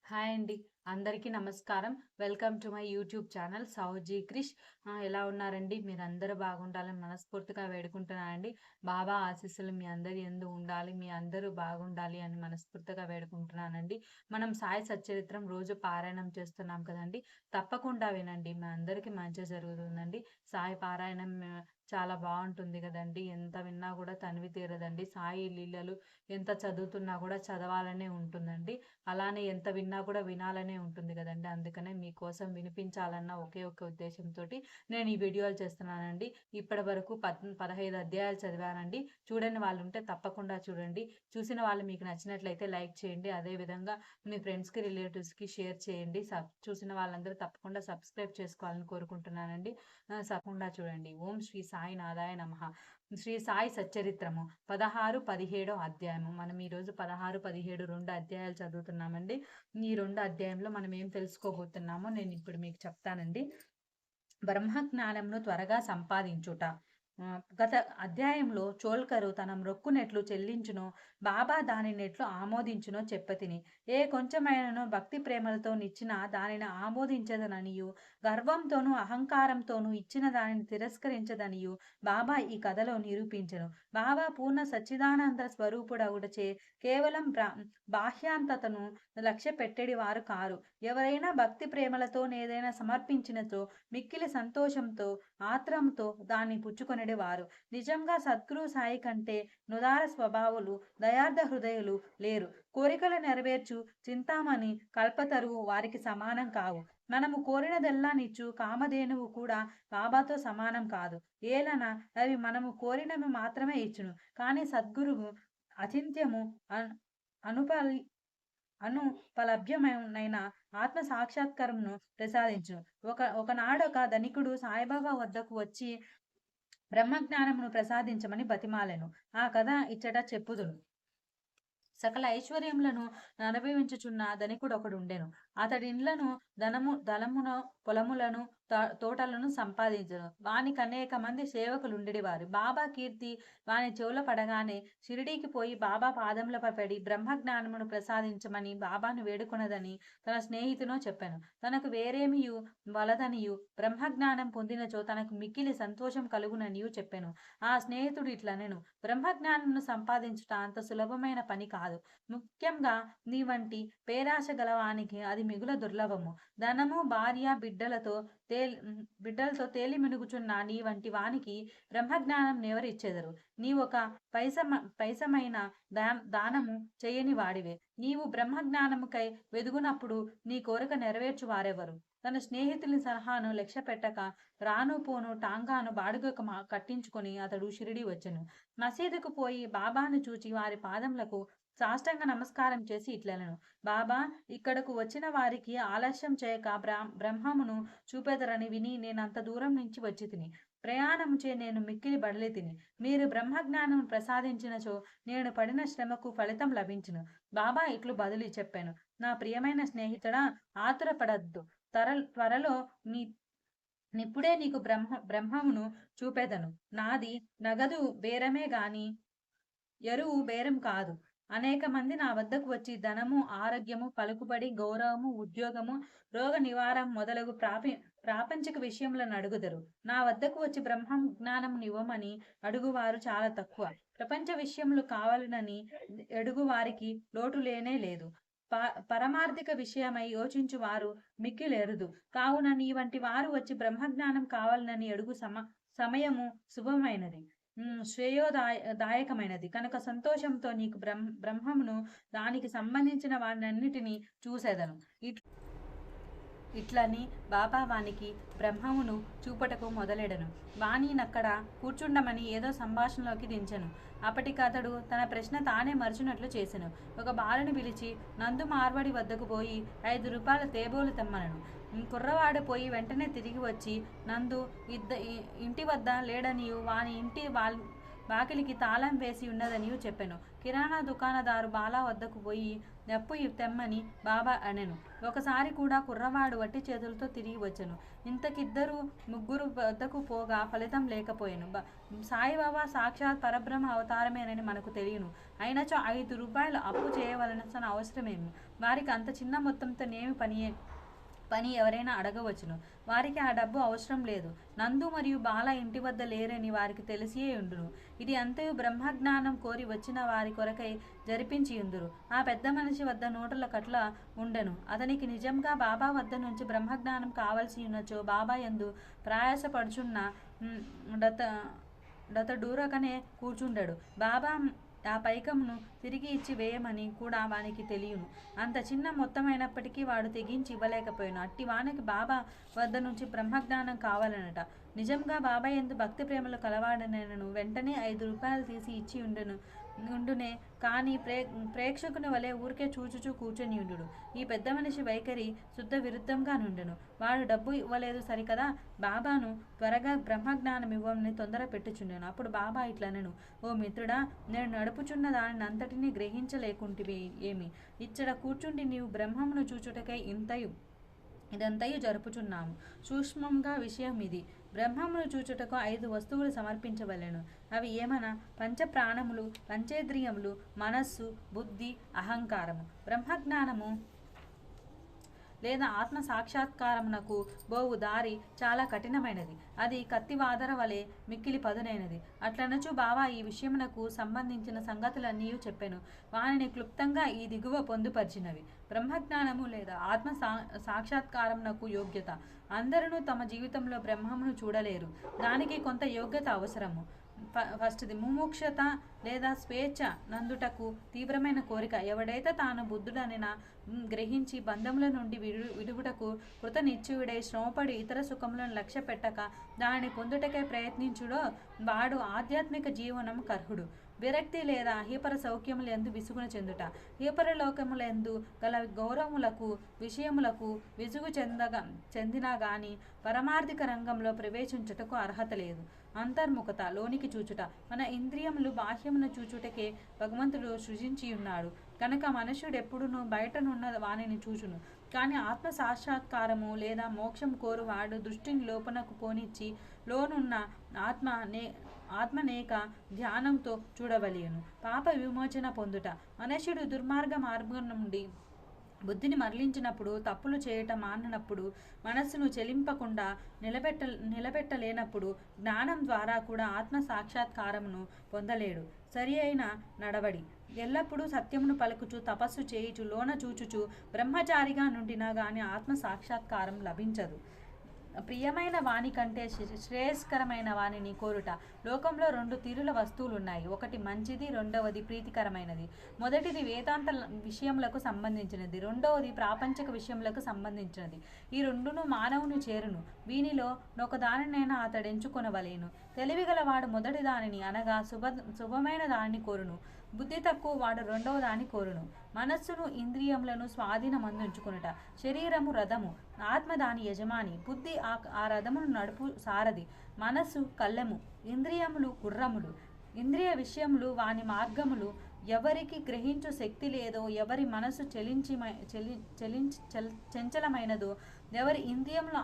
Hi అండి. అందరికీ నమస్కారం. Welcome to my YouTube channel Souji Krish. ఎలా ఉన్నారండి? మీరందరూ బాగుండాలని మనస్ఫూర్తిగా వేడుకుంటున్నానండి. బాబా ఆశీస్సులు మీ అందరి యందు ఉండాలి. మీ అందరూ బాగుండాలి అని మనస్ఫూర్తిగా వేడుకుంటున్నానండి. మనం సాయి సచ్చరిత్రం రోజు పారాయణం చేస్తున్నాం కదండీ! తప్పకుండా వినండి. మీ అందరికీ మంచి జరుగుతుందండి. సాయి పారాయణం చాలా బావుంటుంది గదండీ! ఎంత విన్నా గూడా తనివి తీరదండి. సాయి లీలలు ఎంత చదువుతున్నా గూడా చదవాలనే ఉంటుందండి. అలానే ఎంత విన్నా కూడా వినాలనే ఉంటుంది గదండీ! అందుకనే మీకోసం వినిపించాలన్న ఒకే ఒక్క ఉద్దేశ్యంతోటి నేను ఈ వీడియోలు చేస్తున్నానండి. ఇప్పటి వరకు 15 అధ్యాయాలు చదివానండి. చూడని వాళ్ళుంటే తప్పకుండా చూడండి. చూసిన వాళ్ళు మీకు నచ్చినట్లయితే లైక్ చేయండి. అదే విధంగా మీ ఫ్రెండ్స్‌కి, రిలేటివ్స్‌కి షేర్ చేయండి. చూసిన వాళ్ళందరూ తప్పకుండా సబ్స్క్రైబ్ చేసుకోవాలని కోరుకుంటున్నానండి. తప్పకుండా చూడండి. ఓం శ్రీ సాయినాథాయ నమః. శ్రీ సాయి సచ్చరిత్రము 16, 17 అధ్యాయము. మనం ఈరోజు 16, 17 2 అధ్యాయాలు చదువుతున్నామండి. ఈ 2 అధ్యాయంలో మనం ఏం తెలుసుకోబోతున్నామో నేను ఇప్పుడు మీకు చెప్తానండి. బ్రహ్మజ్ఞానంను త్వరగా సంపాదించుట. గత అధ్యాయంలో చోల్కరు తన మ్రొక్కునెట్లు చెల్లించునో, బాబా దానినెట్లు ఆమోదించునో చెప్పతిని. ఏ కొంచెమైనను భక్తి ప్రేమలతో నిచ్చిన దానిని ఆమోదించదననియు, గర్వంతోనూ అహంకారంతోనూ ఇచ్చిన దానిని తిరస్కరించదనియు బాబా ఈ కథలో నిరూపించెను. బాబా పూర్ణ సచ్చిదానంద స్వరూపుడగుటచే కేవలం బాహ్యాంతతను లక్ష్య పెట్టెడి వారు కారు. ఎవరైనా భక్తి ప్రేమలతోనేదైనా సమర్పించినచో మిక్కిలి సంతోషంతో, ఆత్రంతో దాన్ని పుచ్చుకొనెడి వారు. నిజంగా సద్గురు సాయి కంటే నుదార స్వభావులు, దయార్థ హృదయులు లేరు. కోరికలు నెరవేర్చు చింతామణి, కల్పతరువు వారికి సమానం కావు. మనము కోరినదెల్లా నిచ్చు కామధేనువు కూడా బాబాతో సమానం కాదు. ఏలన అవి మనము కోరినవి మాత్రమే ఇచ్చును. కానీ సద్గురువు అచింత్యము అనుపలి అనుపలభ్యమైన ఆత్మ సాక్షాత్కారమును ప్రసాదించును. ఒకనాడొక ధనికుడు సాయిబాబా వద్దకు వచ్చి బ్రహ్మజ్ఞానమును ప్రసాదించమని బతిమాలెను. ఆ కథ ఇచ్చట చెప్పుదును. సకల ఐశ్వర్యములను అనుభవించుచున్న ధనికుడొకడుండెను. అతడిండ్లను దళమును, పొలములను, తోటలను సంపాదించెను. వానికి అనేక మంది సేవకులుండెడివారు. బాబా కీర్తి వాని చెవుల పడగానే షిరిడీకి పోయి బాబా పాదములపై పడి బ్రహ్మజ్ఞానమును ప్రసాదించమని బాబాను వేడుకొనదని తన స్నేహితునో చెప్పెను. తనకు వేరేమియు వలదనియు, బ్రహ్మజ్ఞానం పొందినచో తనకు మిక్కిలి సంతోషం కలుగుననియు చెప్పెను. ఆ స్నేహితుడు ఇట్లనెను: బ్రహ్మజ్ఞానమును సంపాదించుట అంత సులభమైన పని కాదు. ముఖ్యంగా నీ వంటి పేరాశ గలవానికి అది మిగుల దుర్లభము. ధనము, భార్య, బిడ్డలతో తేలి మినుగుచున్న నీ వంటి వానికి బ్రహ్మజ్ఞానం నెవరిచ్చెదరు? నీవొక పైసమైన దానము చేయని వాడివే. నీవు బ్రహ్మజ్ఞానముకై వెదుగునప్పుడు నీ కోరిక నెరవేర్చు వారెవరు? తన స్నేహితుని సలహాను లక్ష్య పెట్టక రాను పోను టాంగాను బాడుగకు కట్టించుకొని అతడు షిరిడి వచ్చెను. మసీదుకు పోయి బాబాను చూచి వారి పాదములకు సాష్టాంగ నమస్కారం చేసి ఇట్లనెను: బాబా, ఇక్కడకు వచ్చిన వారికి ఆలస్యం చేయక బ్రహ్మమును చూపెదరని విని నేనంత దూరం నుంచి వచ్చి తిని. ప్రయాణముచే నేను మిక్కిలి బడలి తిని. మీరు బ్రహ్మజ్ఞానం ప్రసాదించినచో నేను పడిన శ్రమకు ఫలితం లభించును. బాబా ఇట్లు బదులి చెప్పాను: నా ప్రియమైన స్నేహితుడా, ఆతురపడద్దు. త్వరలో నిప్పుడే నీకు బ్రహ్మమును చూపెదను. నాది నగదు బేరమే గాని ఎరువు బేరం కాదు. అనేక మంది నా వద్దకు వచ్చి ధనము, ఆరోగ్యము, పలుకుబడి, గౌరవము, ఉద్యోగము, రోగ నివారం మొదలగు ప్రాపంచిక విషయములను అడుగుదరు. నా వద్దకు వచ్చి బ్రహ్మ జ్ఞానమునివ్వమని అడుగువారు చాలా తక్కువ. ప్రపంచ విషయములు కావాలనని అడుగు వారికి లోటు లేనే లేదు. పరమార్థిక విషయమై యోచించు వారు మిక్కిలెరుదు. కావున నీ వంటి వారు వచ్చి బ్రహ్మజ్ఞానం కావాలనని అడుగు సమయము శుభమైనది, దాయకమైనది కనుక సంతోషంతో నీకు బ్రహ్మమును దానికి సంబంధించిన వారినన్నిటినీ చూసేదను. ఇట్లని బాబా వానికి బ్రహ్మమును చూపటకు మొదలెడను. వాణినక్కడ కూర్చుండమని ఏదో సంభాషణలోకి దించెను. అప్పటికతడు తన ప్రశ్న తానే మరచునట్లు చేసెను. ఒక బాలుని పిలిచి నందు మార్వాడి వద్దకు పోయి 5 రూపాయల తేబోలు తెమ్మనను. కుర్రవాడు పోయి వెంటనే తిరిగి వచ్చి నందు ఇంటి వద్ద లేడనియు, వాని వాకిలికి తాళం వేసి ఉన్నదనియూ చెప్పెను. కిరాణా దుకాణదారు బాలా వద్దకు పోయి డప్పు తెమ్మని బాబా అనెను. ఒకసారి కూడా కుర్రవాడు వట్టి చేతులతో తిరిగి వచ్చెను. ఇంతకిద్దరు ముగ్గురు వద్దకు పోగా ఫలితం లేకపోయాను. సాయిబాబా సాక్షాత్ పరబ్రహ్మ అవతారమేనని మనకు తెలియను. అయినచో 5 రూపాయలు అప్పు చేయవలసిన అవసరమేమి? వారికి అంత చిన్న మొత్తంతో నేమి పని ఎవరైనా అడగవచ్చును. వారికి ఆ డబ్బు అవసరం లేదు. నందు మరియు బాల ఇంటి వద్ద లేరని వారికి తెలిసియే ఉండును. ఇది అంతయు బ్రహ్మజ్ఞానం కోరి వచ్చిన వారి కొరకై జరిపించి ఉందురు. ఆ పెద్ద మనిషి వద్ద నోటుల కట్ల ఉండెను. అతనికి నిజంగా బాబా వద్ద నుంచి బ్రహ్మజ్ఞానం కావలసి ఉన్నచో బాబా యందు ప్రయాసపడుచున్న డతడూరకనే కూర్చుండెడు. బాబా ఆ పైకమును తిరిగి ఇచ్చి వేయమని కూడా వానికి తెలియను. అంత చిన్న మొత్తమైనప్పటికీ వాడు తెగించి ఇవ్వలేకపోయాను. అట్టి వానికి బాబా వద్ద నుంచి బ్రహ్మజ్ఞానం కావాలనట. నిజంగా బాబా యందు భక్తి ప్రేమలు కలవాడనను వెంటనే 5 రూపాయలు తీసి ఇచ్చి ఉండునే కానీ ప్రేక్షకుని వలె ఊరికే చూచుచూ కూర్చొని ఉండు. ఈ పెద్ద మనిషి వైఖరి శుద్ధ విరుద్ధంగా నుండెను. వాడు డబ్బు ఇవ్వలేదు సరికదా, బాబాను త్వరగా బ్రహ్మజ్ఞానం ఇవ్వమని తొందర పెట్టుచుండెను. అప్పుడు బాబా ఇట్లనెను, ఓ మిత్రుడా, నేను నడుపుచున్న దానిని అంతటినీ గ్రహించలేకుంటివి ఏమి? ఇచ్చట కూర్చుండి నీవు బ్రహ్మమును చూచుటకై ఇదంతయు జరుపుచున్నాము. సూక్ష్మంగా విషయం ఇది. బ్రహ్మమును చూచుటకు 5 వస్తువులు సమర్పించవలెను. అవి ఏమన? పంచప్రాణములు, పంచేంద్రియములు, మనస్సు, బుద్ధి, అహంకారము. బ్రహ్మజ్ఞానము లేదా ఆత్మ సాక్షాత్కారమునకు బోవు దారి చాలా కఠినమైనది. అది కత్తివాదర వలె మిక్కిలి పదునైనది. అట్లనచు బాబా ఈ విషయమునకు సంబంధించిన సంగతులన్నీ చెప్పెను. వానిని క్లుప్తంగా ఈ దిగువ పొందుపరిచినవి. బ్రహ్మజ్ఞానము లేదా ఆత్మ సాక్షాత్కారమునకు యోగ్యత. అందరూ తమ జీవితంలో బ్రహ్మమును చూడలేరు. దానికి కొంత యోగ్యత అవసరము. ఫస్ట్ది ముముక్షత లేదా స్వేచ్ఛ నందుటకు తీవ్రమైన కోరిక. ఎవడైతే తాను బుద్ధుడనిన గ్రహించి బంధముల నుండి విడుగుటకు కృతనిశ్చయుడై శ్రమపడి ఇతర సుఖములను లక్ష్య పెట్టక దానిని పొందుటకై ప్రయత్నించుడో వాడు ఆధ్యాత్మిక జీవనం కర్హుడు. విరక్తి లేదా అహీపర సౌఖ్యములందు విసుగున చెందుట, హీపరలోకములందు గల గౌరవములకు విషయములకు విసుగు చెందినా గాని పరమార్థిక రంగంలో ప్రవేశించుటకు అర్హత లేదు. అంతర్ముఖత, లోనికి చూచుట. మన ఇంద్రియములు బాహ్యమును చూచుటకే భగవంతుడు సృజించియున్నాడు కనుక మనుష్యుడెప్పుడునూ బయటనున్న వానిని చూచును. కానీ ఆత్మ సాక్షాత్కారము లేదా మోక్షం కోరువాడు దృష్టిని లోపనకు పోనిచ్చి లోనున్న ఆత్మనేక ధ్యానంతో చూడవలెను. పాప విమోచన పొందుట. మనుష్యుడు దుర్మార్గ మార్గం నుండి బుద్ధిని మరలించినప్పుడు, తప్పులు చేయటం మాననప్పుడు, మనస్సును చెలింపకుండా నిలబెట్టలేనప్పుడు జ్ఞానం ద్వారా కూడా ఆత్మ సాక్షాత్కారమును పొందలేడు. సరి అయిన నడవడి. ఎల్లప్పుడూ సత్యమును పలుకుచు తపస్సు చేయుచు లోన చూచుచు బ్రహ్మచారిగా నుండినా గాని ఆత్మ సాక్షాత్కారం లభించదు. ప్రియమైన వాని కంటే శ్రేయస్కరమైన వానిని కోరుట. లోకంలో 2 తీరుల వస్తువులున్నాయి. ఒకటి మంచిది, రెండవది ప్రీతికరమైనది. మొదటిది వేదాంత విషయములకు సంబంధించినది, రెండవది ప్రాపంచిక విషయములకు సంబంధించినది. ఈ రెండును మానవుని చేరును. వీనిలో ఒకదానినైనా అతడెంచుకొనవలెను. తెలివిగలవాడు మొదటి దానిని అనగా శుభమైన దానిని కోరును. బుద్ధి తక్కువ వాడు రెండవ దాన్ని కోరును. మనస్సును ఇంద్రియములను స్వాధీనమందుంచుకొనుట. శరీరము రథము, ఆత్మ దాని యజమాని, బుద్ధి ఆ రథమును నడుపు సారథి, మనస్సు కళ్ళెము, ఇంద్రియములు గుర్రములు. ఇంద్రియ విషయములు వాని మార్గములు. ఎవరికి గ్రహించు శక్తి లేదో, ఎవరి మనసు చంచలమైనదో, ఎవరి ఇంద్రియముల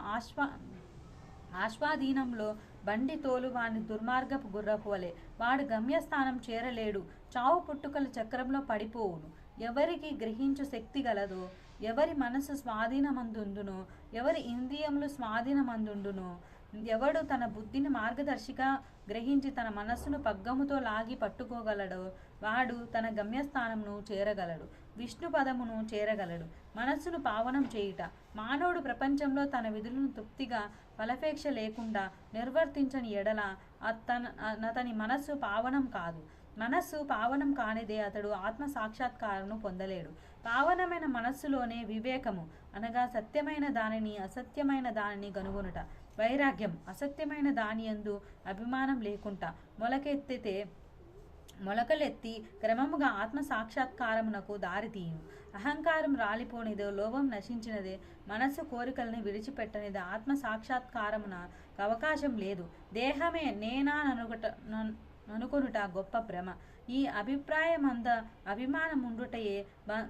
ఆశ్వాధీనంలో బండి తోలు వాని దుర్మార్గపు గుర్రపు వలె. వాడు గమ్యస్థానం చేరలేడు. చావు పుట్టుకల చక్రంలో పడిపోవును. ఎవరికి గ్రహించు శక్తి గలదో, ఎవరి మనసు స్వాధీనమందుండునో, ఎవరి ఇంద్రియములు స్వాధీనమందుండునో, ఎవడు తన బుద్ధిని మార్గదర్శిగా గ్రహించి తన మనస్సును పగ్గముతో లాగి పట్టుకోగలడో వాడు తన గమ్యస్థానమును చేరగలడు, విష్ణు పదమును చేరగలడు. మనస్సును పావనం చేయుట. మానవుడు ప్రపంచంలో తన విధులను తృప్తిగా ఫలపేక్ష లేకుండా నిర్వర్తించని ఎడల అతని మనస్సు పావనం కాదు. మనస్సు పావనం కానిదే అతడు ఆత్మ సాక్షాత్కారమును పొందలేడు. పావనమైన మనస్సులోనే వివేకము అనగా సత్యమైన దానిని అసత్యమైన దానిని గనుగొనుట. వైరాగ్యం అసత్యమైన దాని యందు అభిమానం లేకుండా మొలకలెత్తి క్రమముగా ఆత్మ సాక్షాత్కారమునకు దారితీయును. అహంకారం రాలిపోనిదో, లోభం నశించినదే, మనస్సు కోరికలను విడిచిపెట్టనిదే ఆత్మ సాక్షాత్కారమున అవకాశం లేదు. దేహమే నేనా అనుకొనుట గొప్ప భ్రమ. ఈ అభిమానముండుటయే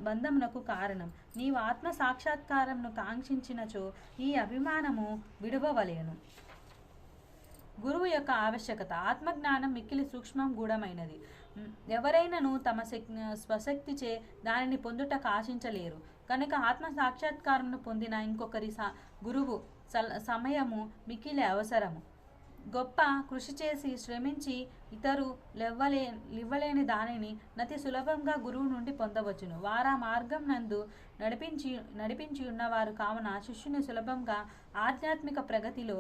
బంధమునకు కారణం. నీవు ఆత్మ సాక్షాత్కారమును కాంక్షించినచో ఈ అభిమానము విడువవలేను. గురువు యొక్క ఆవశ్యకత. ఆత్మజ్ఞానం మిక్కిలి సూక్ష్మం గూఢమైనది. ఎవరైనాను తమ స్వశక్తిచే దానిని పొందుటకు ఆశించలేరు. కనుక ఆత్మ సాక్షాత్కారమును పొందిన ఇంకొకరి గురువు సమయము మిక్కిలి అవసరము. గొప్ప కృషి చేసి శ్రమించి ఇతరు లివ్వలేని దానిని నతి సులభంగా గురువు నుండి పొందవచ్చును. వారా మార్గం నందు నడిపించి ఉన్నవారు కావున శిష్యుని సులభంగా ఆధ్యాత్మిక ప్రగతిలో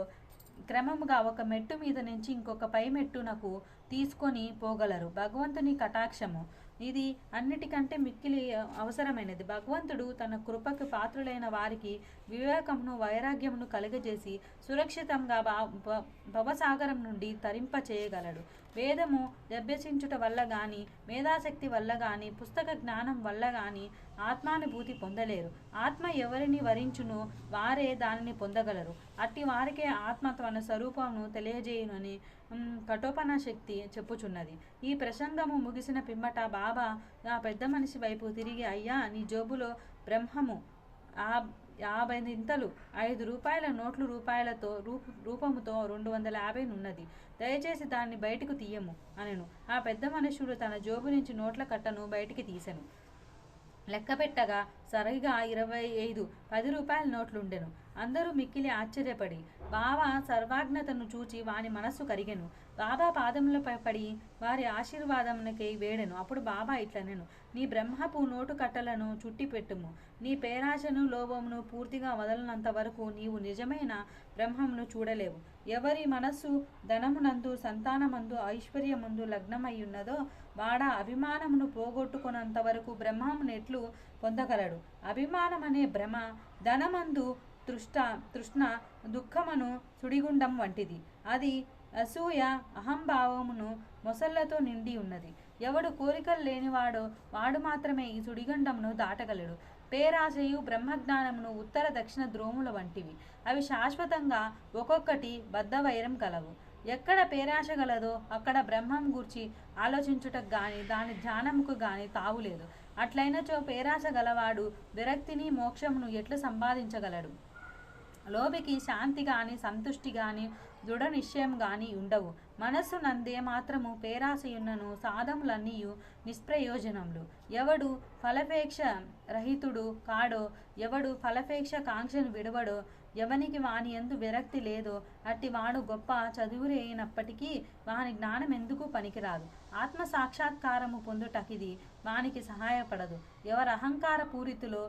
క్రమముగా ఒక మెట్టు మీద నుంచి ఇంకొక పై మెట్టునకు తీసుకొని పోగలరు. భగవంతుని కటాక్షము ఇది అన్నిటికంటే మిక్కిలి అవసరమైనది. భగవంతుడు తన కృపకు పాత్రులైన వారికి వివేకమును వైరాగ్యమును కలుగజేసి సురక్షితంగా భవసాగరం నుండి తరింప చేయగలడు. వేదము అభ్యసించుట వల్ల కానీ, మేధాశక్తి వల్ల కానీ, పుస్తక జ్ఞానం వల్ల కానీ ఆత్మానుభూతి పొందలేరు. ఆత్మ ఎవరిని వరించునో వారే దానిని పొందగలరు. అట్టి వారికే ఆత్మ తన స్వరూపమును తెలియజేయునని కఠోపనిషత్తు చెప్పుచున్నది. ఈ ప్రసంగము ముగిసిన పిమ్మట బాబా ఆ పెద్ద మనిషి వైపు తిరిగి, అయ్యా, నీ జోబులో బ్రహ్మము 50 5 నోట్లు రూపాయలతో రూపముతో 250 నున్నది. దయచేసి దాన్ని బయటకు తీయము అనెను. ఆ పెద్ద మనుష్యుడు తన జోబు నుంచి నోట్ల కట్టను బయటికి తీసెను. లెక్క పెట్టగా సరిగా 25 10 నోట్లుండెను. అందరూ మిక్కిలి ఆశ్చర్యపడి బాబా సర్వాజ్ఞతను చూచి వాని మనస్సు కరిగెను. బాబా పాదములపై పడి వారి ఆశీర్వాదమునకై వేడెను. అప్పుడు బాబా ఇట్లనెను, నీ బ్రహ్మపు నోటు కట్టలను చుట్టి పెట్టుము. నీ పేరాశను లోభమును పూర్తిగా వదలనంత వరకు నీవు నిజమైన బ్రహ్మమును చూడలేవు. ఎవరి మనస్సు ధనమునందు, సంతానమందు, ఐశ్వర్యమందు లగ్నమయ్యున్నదో వాడా అభిమానమును పోగొట్టుకున్నంత వరకు బ్రహ్మమును ఎట్లు పొందగలడు? అభిమానమనే భ్రమ ధనమందు తృష్ణ దుఃఖమును సుడిగుండం వంటిది. అది అసూయ అహంభావమును మొసళ్లతో నిండి ఉన్నది. ఎవడు కోరికలు లేనివాడో వాడు మాత్రమే ఈ సుడిగుండమును దాటగలడు. పేరాశయు బ్రహ్మజ్ఞానమును ఉత్తర దక్షిణ ద్రోముల వంటివి. అవి శాశ్వతంగా ఒక్కొక్కటి బద్ధవైరం కలవు. ఎక్కడ పేరాశ గలదో అక్కడ బ్రహ్మం గూర్చి ఆలోచించుటకు గాని దాని ధ్యానముకు గాని తావులేదు. అట్లయినచో పేరాశ గలవాడు విరక్తిని మోక్షమును ఎట్లు సంపాదించగలడు? లోబికి శాంతి గాని సంతుష్టి గాని దృఢ నిశ్చయం గాని ఉండవు. మనస్సు నందే మాత్రము పేరాశయున్నను సాధములన్నీయు నిష్ప్రయోజనములు. ఎవడు ఫలపేక్ష రహితుడు కాడో, ఎవడు ఫలపేక్ష కాంక్షను విడవడో, ఎవనికి వాని ఎందు విరక్తి లేదో అట్టి వాడు గొప్ప చదువురే అయినప్పటికీ వాని జ్ఞానం ఎందుకు పనికిరాదు. ఆత్మ సాక్షాత్కారము పొందుటకిది వానికి సహాయపడదు. ఎవరి అహంకార పూరితులో,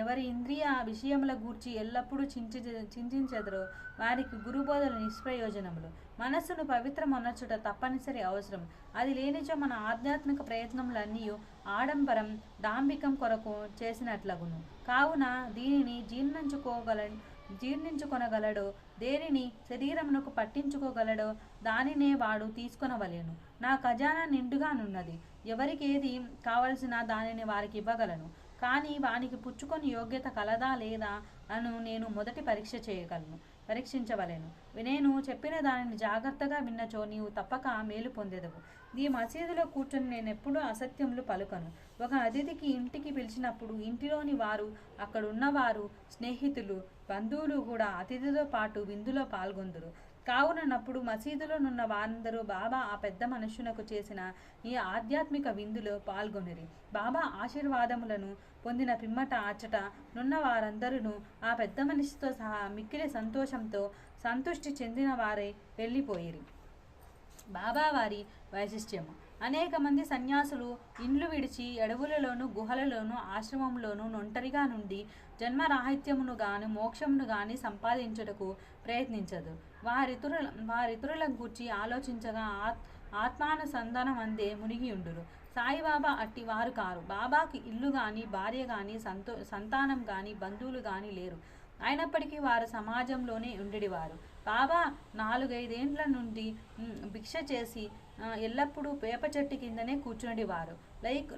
ఎవరి ఇంద్రియ విషయముల గూర్చి ఎల్లప్పుడూ చింతించెదరో వారికి గురుబోధలు నిష్ప్రయోజనములు. మనస్సును పవిత్రమొనర్చుట తప్పనిసరి అవసరం. అది లేనిచో మన ఆధ్యాత్మిక ప్రయత్నములన్నీ ఆడంబరం డాంబికం కొరకు చేసినట్లగును. కావున దీనిని జీర్ణించుకొనగలడో, దేనిని శరీరమునకు పట్టించుకోగలడో దానినే వాడు తీసుకొనవలెను. నా ఖజానా నిండుగానున్నది. ఎవరికి ఏది కావలసిన దానిని వారికి ఇవ్వగలను. కానీ వానికి పుచ్చుకొని యోగ్యత కలదా లేదా అను నేను మొదటి పరీక్షించవలెను. నేను చెప్పిన దానిని జాగ్రత్తగా విన్నచో నీవు తప్పక మేలు పొందెదవు. ఈ మసీదులో కూర్చొని నేనెప్పుడూ అసత్యములు పలుకను. ఒక అతిథికి ఇంటికి పిలిచినప్పుడు ఇంటిలోని వారు, అక్కడున్నవారు, స్నేహితులు, బంధువులు కూడా అతిథితో పాటు విందులో పాల్గొందురు. కావునప్పుడు మసీదులోనున్న వారందరూ బాబా ఆ పెద్ద మనుష్యునకు చేసిన ఈ ఆధ్యాత్మిక విందులో పాల్గొనిరి. బాబా ఆశీర్వాదములను పొందిన పిమ్మట అచ్చట నున్న వారందరూ ఆ పెద్ద మనిషితో సహా మిక్కిలి సంతోషంతో సంతుష్టి చెందిన వారై వెళ్ళిపోయిరి. బాబా వారి వైశిష్ట్యము. అనేక మంది సన్యాసులు ఇండ్లు విడిచి అడవులలోను గుహలలోను ఆశ్రమంలోను ఒంటరిగా నుండి జన్మరాహిత్యమును గాని మోక్షమును గాని సంపాదించుటకు ప్రయత్నించదు. వారితరుల గూర్చి ఆలోచించగా ఆత్మానుసంధానం అందే మునిగి ఉండురు. సాయిబాబా అట్టి వారు కారు. బాబాకి ఇల్లు గాని, భార్య గాని, సంతానం గాని, బంధువులు గాని లేరు. అయినప్పటికీ వారు సమాజంలోనే ఉండేవారు. బాబా 4-5 ఏండ్ల నుండి భిక్ష చేసి ఎల్లప్పుడూ వేప చెట్టు కిందనే కూర్చునేవారు.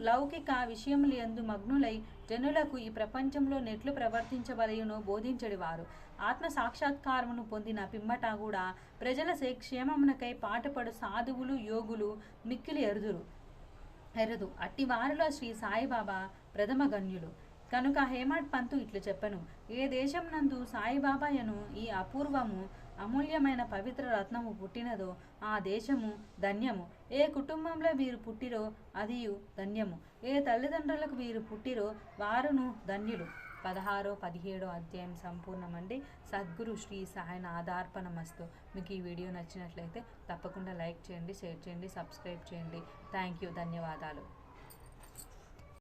లౌకిక విషయములందు మగ్నులై జనులకు ఈ ప్రపంచంలో నెట్లు ప్రవర్తించవలయునో బోధించడివారు. ఆత్మ సాక్షాత్కారమును పొందిన పిమ్మట కూడా ప్రజల క్షేమమునకై పాటుపడు సాధువులు యోగులు మిక్కిలి ఎరుదు అట్టి వారిలో శ్రీ సాయిబాబా ప్రథమ గణ్యులు. కనుక హేమడ్ పంతు ఇట్లు చెప్పను: ఏ దేశం నందు సాయిబాబాయను ఈ అపూర్వము అమూల్యమైన పవిత్ర రత్నము పుట్టినదో ఆ దేశము ధన్యము. ఏ కుటుంబంలో వీరు పుట్టిరో అదియు ధన్యము. ఏ తల్లిదండ్రులకు వీరు పుట్టిరో వారును ధన్యులు. 16-17 అధ్యాయం సంపూర్ణమండి. సద్గురు శ్రీ సాయినాథార్పణమస్తు. మీకు ఈ వీడియో నచ్చినట్లయితే తప్పకుండా లైక్ చేయండి, షేర్ చేయండి, సబ్స్క్రైబ్ చేయండి. థ్యాంక్ యూ, ధన్యవాదాలు.